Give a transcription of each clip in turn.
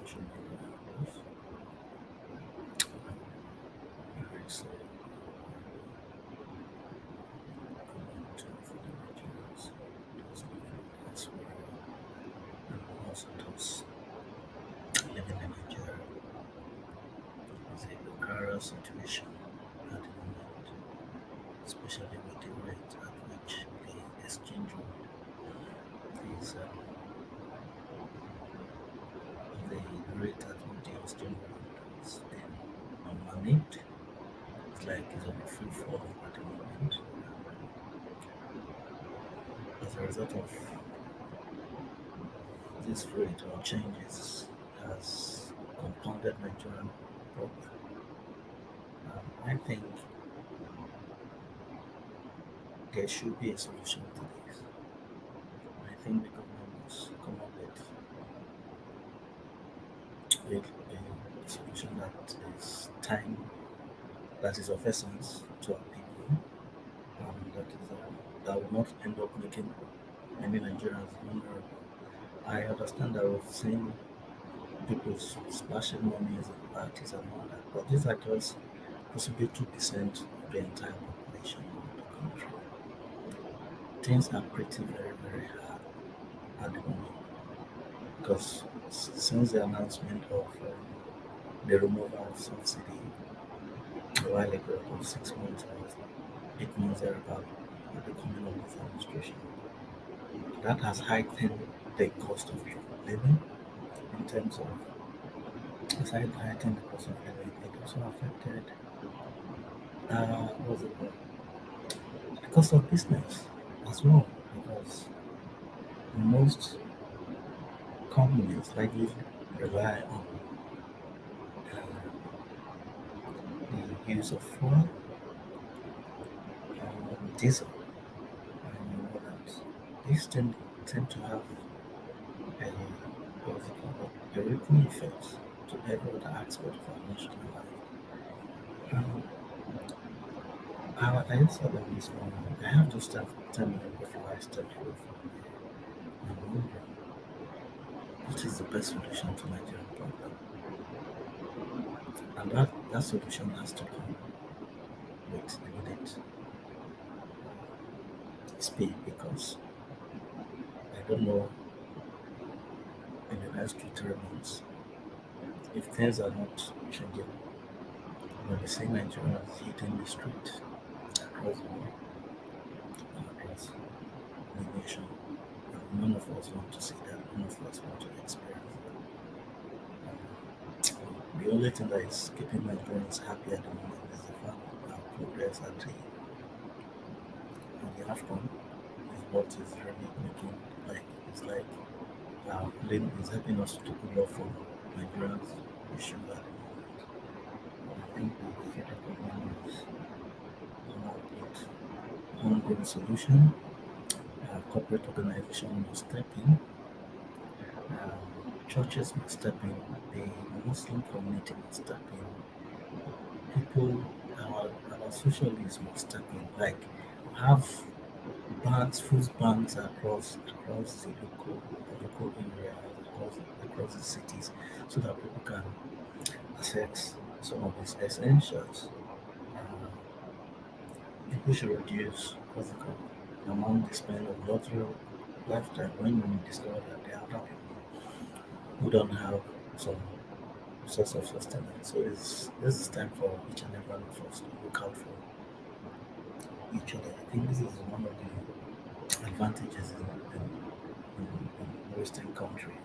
social media handles. Lyrics common term for the Nigerians, those living in diaspora, and also those living in Nigeria. It's a precarious situation at the moment, especially with the rate at which the exchange rate is the rate at which the exchange rate is being managed. It's like it's on a free fall at the moment. As a result of this rate or changes has compounded Nigerian problem. I think there should be a solution to this. I think the government must come up with a solution that is time that is of essence to our people, that will not end up making many Nigerians vulnerable. I understand that we've seen people splashing money in parties and all that, but these are just possibly 2% of the entire population of the country. Things are pretty very, very hard at the moment because since the announcement of the removal of subsidy a while ago, about 6 months or 8 months thereabout, with the coming of this administration, that has heightened the cost of living in terms of, aside heightening the cost of living, it also affected, what's it called, the cost of business as well, because most companies likely rely on the use of fuel, diesel, and you know that these tend to have a, what's it called, a ripple effect to every other aspect of our national life. Um, I just said on this morning, I have just 10 minutes before I step away from here. I'm wondering what is the best solution to Nigerian problem? And that solution has to come with immediate speed because I don't know in the next 2 3 months if things are not changing. When we see Nigerians hitting the street across the world and across the nation, and none of us want to see that, none of us want to experience that. The only thing that is keeping Nigerians happy at the moment is the fact that our progress at the AFCON is what is really making, like, it's like playing is helping us to cool off from Nigerians' issues at the moment. I think the federal government must come up with homegrown solution. Corporate organization must step in. Churches must step in. The Muslim community must step in. People, our socialists must step in. Like have banks, food banks across the local areas, across the cities, so that people can access some of these essentials. Uh, People should reduce what's it called the amount they spend on lottery lifetime when you discover that there are other people who don't have some source of sustenance. So this is time for each and every one of us to look out for each other. I think this is one of the advantages in Western countries.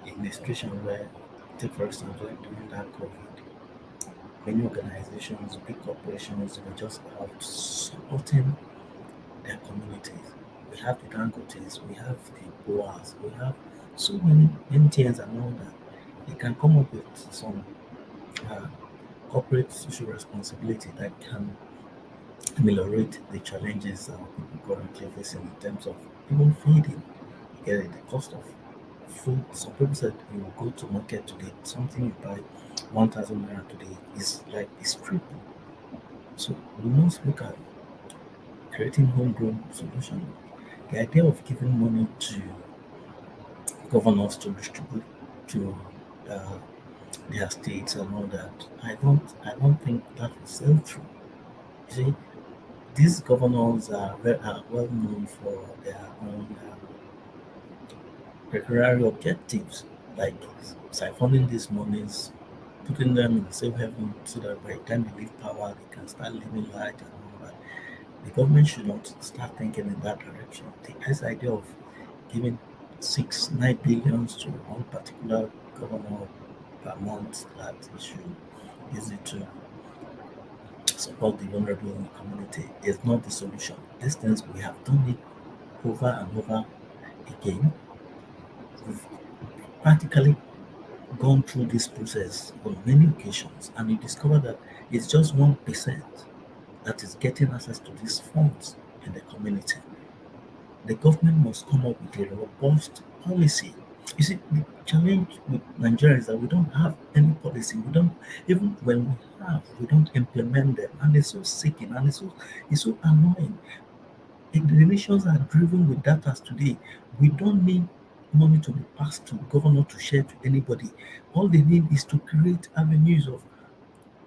In a situation where, take for instance, like during that COVID, many organizations, big corporations were just about supporting their communities. We have the Dangotes, we have the Boas, we have so many MTNs and all that. They can come up with some uh, corporate social responsibility that can ameliorate the challenges people currently facing in terms of even feeding. You get it, the cost of food. Some people said you will go to market today, something you buy 1,000 naira today is like it's triple. So we must look at creating homegrown solution. The idea of giving money to governors to distribute to uh, their states and all that. I don't think that is still true. You see, these governors are well known for their own peculiar objectives, like siphoning these monies, putting them in safe haven so that by the time they leave power, they can start living large and all that. The government should not start thinking in that direction. This idea of giving 9 billions to one particular governor per month that he should use it to support the vulnerable in the community is not the solution. These things we have done it over and over again. We've practically gone through this process on many occasions, and you discover that it's just 1% that is getting access to these funds in the community. The government must come up with a robust policy. You see, the challenge with Nigeria is that we don't have any policy. We don't, even when we have, we don't implement them, and it's so sickening and it's so annoying. If the nations are driven with data today, we don't need money to be passed to governor to share to anybody. All they need is to create avenues of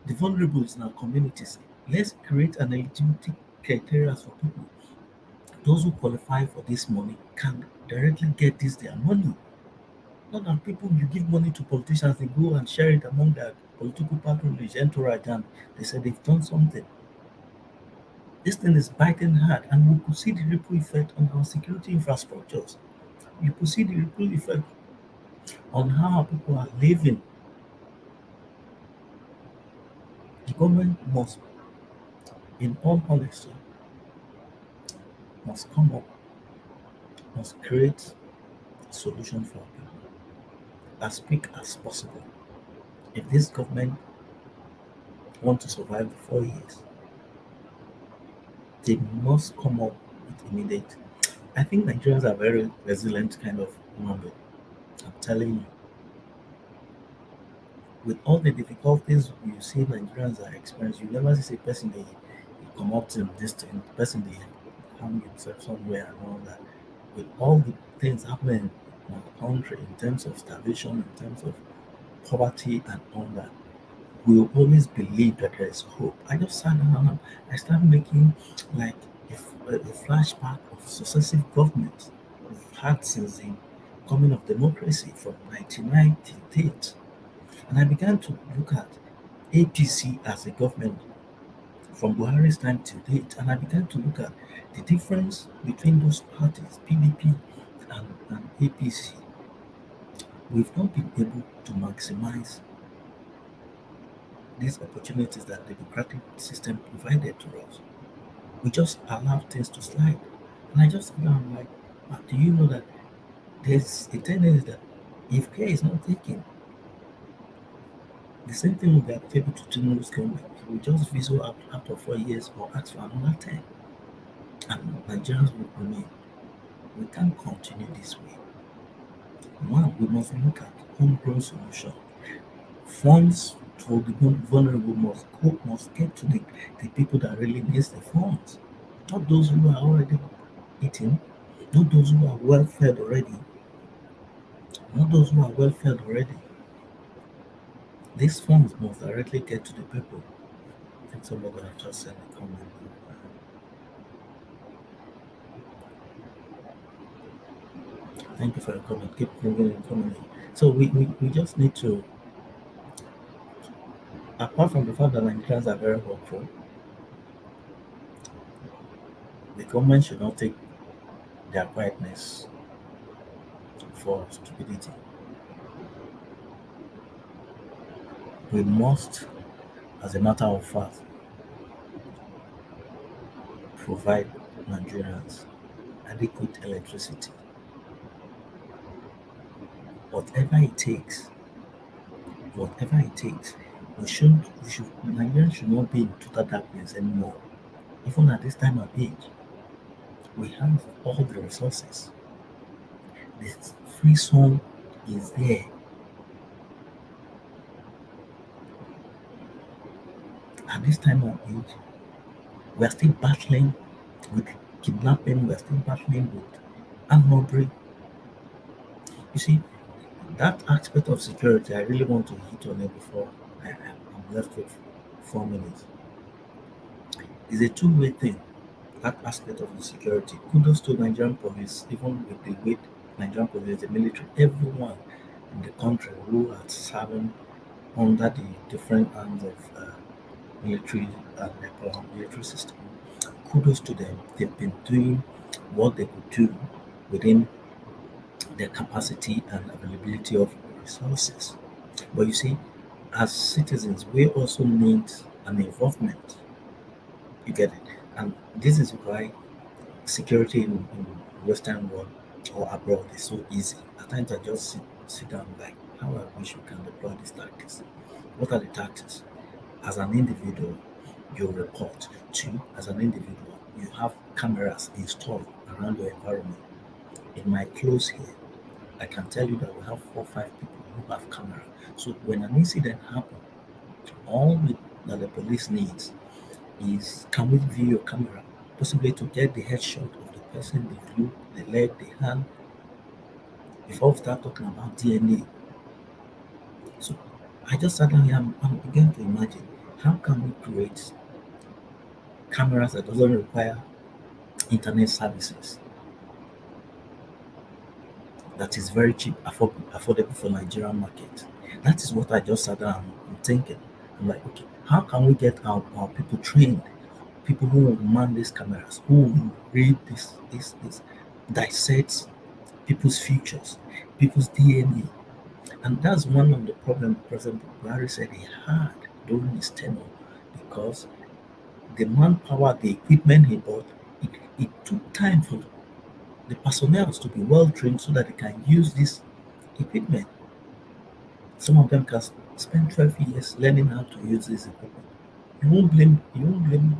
the vulnerables in our communities. Let's create an eligibility criteria for people. Those who qualify for this money can directly get this their money. Not that people you give money to politicians, they go and share it among their political patronage, entourage, and they say they've done something. This thing is biting hard, and we could see the ripple effect on our security infrastructures. You could see the ripple effect on how people are living. The government must, in all honesty, must come up, must create a solution for people as quick as possible. If this government want to survive the 4 years, they must come up with immediate. I think Nigerians are very resilient kind of human being. I'm telling you, with all the difficulties you see Nigerians are experiencing, you never see a person they come up to this thing, person they hang himself somewhere and all that. With all the things happening in our country in terms of starvation, in terms of poverty and all that, we will always believe that there is hope. I just sat down and I started making like a flashback of successive governments we've had since the coming of democracy from 1998. And I began to look at APC as a government from Buhari's time to date, and I began to look at the difference between those parties, PDP and APC. We've not been able to maximize these opportunities that the democratic system provided to us. We just allow things to slide. And I just now I'm like, do you know that there's a tendency that if care is not taken, the same thing will be applicable to Tinubu's government. He will just veto out after 4 years or ask for another 10. And Nigerians will remain. We can't continue this way. One, we must look at homegrown solution. Funds for the vulnerable must get to the people that really needs the funds. Not those who are already eating, not those who are well fed already, not those who are well fed already. These funds must directly get to the people. I think somebody have just sent a comment. Thank you for your comment. Keep bringing in comment. So we just need to, apart from the fact that Nigerians are very hopeful, the government should not take their quietness for stupidity. We must, as a matter of fact, provide Nigerians adequate electricity. Whatever it takes, whatever it takes, Nigerians should not be in total darkness anymore. Even at this time of age, we have all the resources. The free zone is there. At this time of age, we are still battling with kidnapping, we are still battling with armed robbery. You see, That aspect of security, I really want to hit on it before I'm left with 4 minutes. It's a two-way thing. That aspect of the security. Kudos to Nigerian police, even with the way Nigerian police, the military, everyone in the country who are serving under the different arms of military and the military system. Kudos to them. They've been doing what they could do within their capacity and availability of resources. But you see, as citizens, we also need an involvement. You get it? And this is why security in Western world or abroad is so easy. At times I just sit down like, how I wish we can deploy these tactics. What are the tactics? As an individual, you report. Two, as an individual, you have cameras installed around your environment. In my close here, I can tell you that we have 4 or 5 people who have camera. So when an incident happens, that the police needs is, can we view your camera? Possibly to get the headshot of the person, the view, the leg, the hand, before we start talking about DNA. So I just sat down here and began to imagine, how can we create cameras that doesn't require internet services, that is very cheap, affordable for Nigerian market. That is what I just sat down and thinking. I'm like, okay, how can we get our people trained? People who will man these cameras, who will read this dissect people's futures, people's DNA. And that's one of the problems President Buhari said he had during his tenure, because the manpower, the equipment he bought, it took time for the personnel to be well trained so that they can use this equipment. Some of them can spend 12 years learning how to use this equipment. You won't blame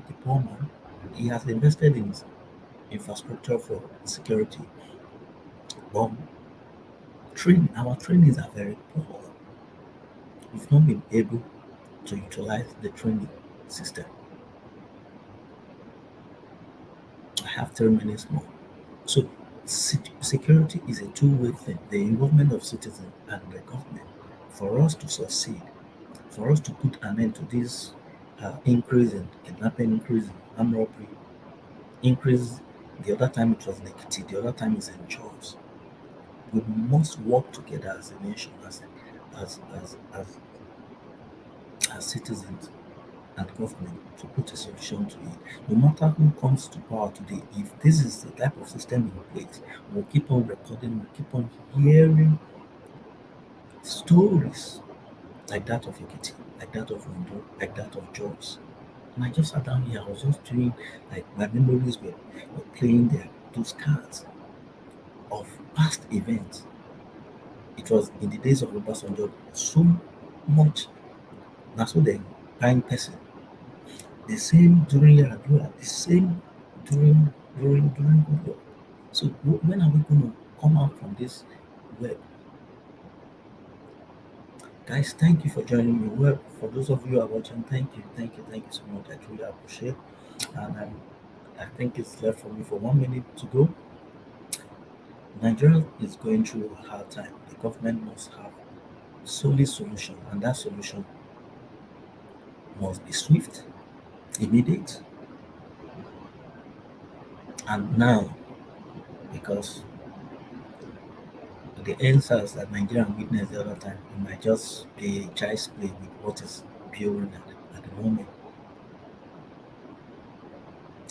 the poor man. He has invested in infrastructure for security. But our trainings are very poor. We've not been able to utilize the training system. I have 3 minutes more. So security is a two-way thing. The involvement of citizens and the government, for us to succeed, for us to put an end to this increase in kidnapping, increase in armed robbery, increase. The other time it was negative, the other time is in Jos. We must work together as a nation, as as as, as citizens and government, to put a solution to it. No matter who comes to power today, if this is the type of system in place, we'll keep on recording, we'll keep on hearing stories like that of Ekiti, like that of Ondo, like that of Jos. And I just sat down here, I was just doing, like, my memories were playing there, those cards of past events. It was in the days of Obasanjo, so much. That's what the kind person. The same during Yaradua, the same during Good Luck. So when are we going to come out from this web? Guys, thank you for joining me. Well, for those of you who are watching, thank you so much. I truly appreciate. And I think it's left for me for 1 minute to go. Nigeria is going through a hard time. The government must have solid solution, and that solution must be swift, immediate, and now, because the answers that Nigerian witnessed the other time, it might just be child's play with what is brewing at the moment.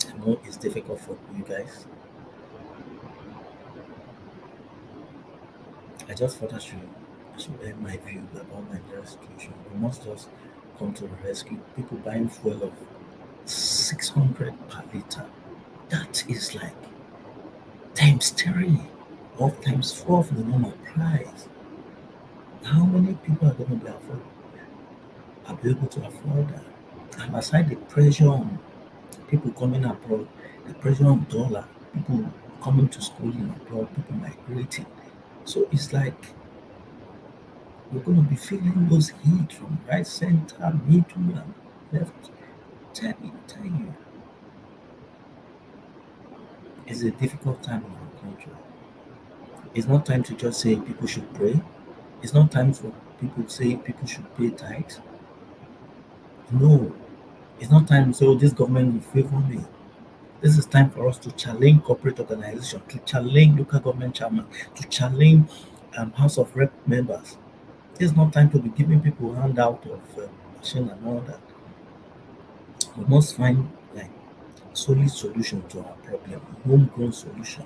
I know it's difficult for you guys. I just thought I should end my view about Nigeria's situation. We must just come to the rescue. People buying fuel of 600 per liter. That is like times three or times four of the normal price. How many people are going to be able to afford that? And aside the pressure on people coming abroad, the pressure on dollar, people coming to school in abroad, people migrating. So it's like we're going to be feeling those heat from right, center, middle, and left. Tell you, it's a difficult time in our country. It's not time to just say people should pray. It's not time for people to say people should pay tithes. No, it's not time so this government will favor me. This is time for us to challenge corporate organization, to challenge local government chairman, to challenge House of Rep members. It's not time to be giving people handout of machine and all that. We must find like solid solution to our problem, homegrown solution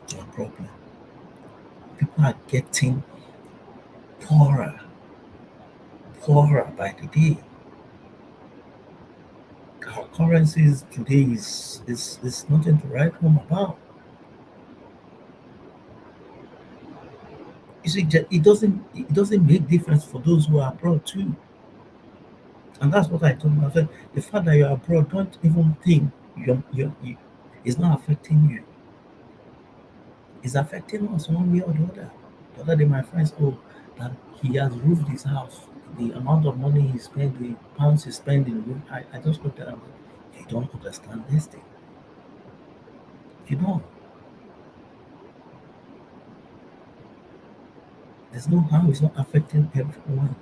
to our problem. People are getting poorer, poorer by the day. Our currencies today is nothing to write home about. You see, it doesn't make difference for those who are abroad too. And that's what I told my friend. The fact that you're abroad, don't even think it's not affecting you. It's affecting us one way or the other. The other day, my friend spoke that he has roofed his house. The amount of money he spent, the pounds he spent in roof, I just looked at him. You don't understand this thing. You don't. There's no how it's not affecting everyone.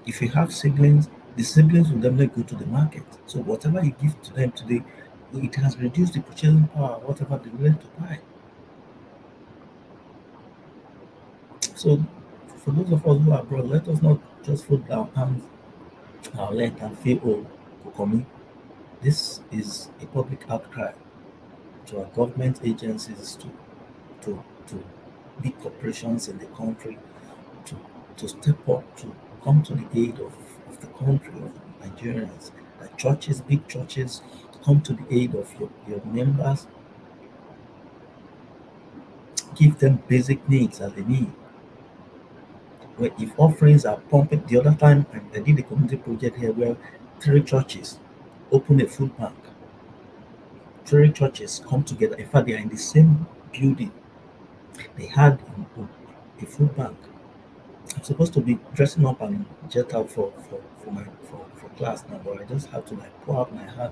If you have siblings, the siblings will definitely go to the market. So whatever you give to them today, it has reduced the purchasing power, whatever they willing to buy. So for those of us who are abroad, let us not just put down hands our leg and feel, oh, Kokomi. This is a public outcry to our government agencies, to big corporations in the country, to, to step up, to come to the aid of the country, of Nigerians. That churches, big churches, come to the aid of your members, give them basic needs that they need. Where if offerings are pumping, the other time I did a community project here where three churches open a food bank. Three churches come together. In fact, they are in the same building. They had a food bank. I'm supposed to be dressing up and jet out for class now, but I just have to like pour out my heart.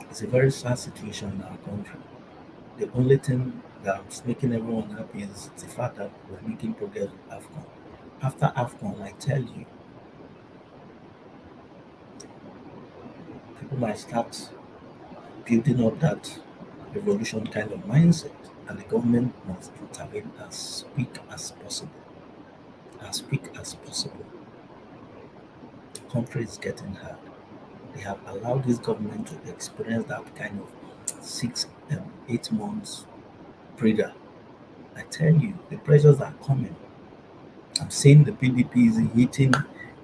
It's a very sad situation in our country. The only thing that's making everyone happy is the fact that we're making progress with AFCON. After AFCON, I tell you, people might start building up that revolution kind of mindset, and the government must intervene as quick as possible. As quick as possible. The country is getting hard. They have allowed this government to experience that kind of 8 months pressure. I tell you, the pressures are coming. I'm seeing the PDP is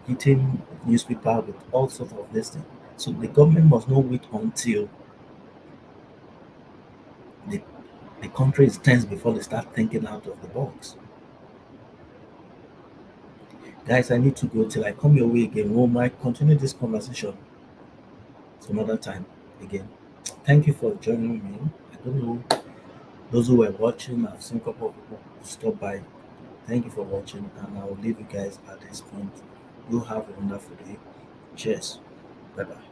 hitting newspaper with all sorts of this thing. So the government must not wait until the, the country is tense before they start thinking out of the box. Guys, I need to go till I come your way again. We might continue this conversation some other time again. Thank you for joining me. I don't know those who were watching. I've seen a couple of people stop by. Thank you for watching, and I'll leave you guys at this point. You have a wonderful day. Cheers. Bye bye.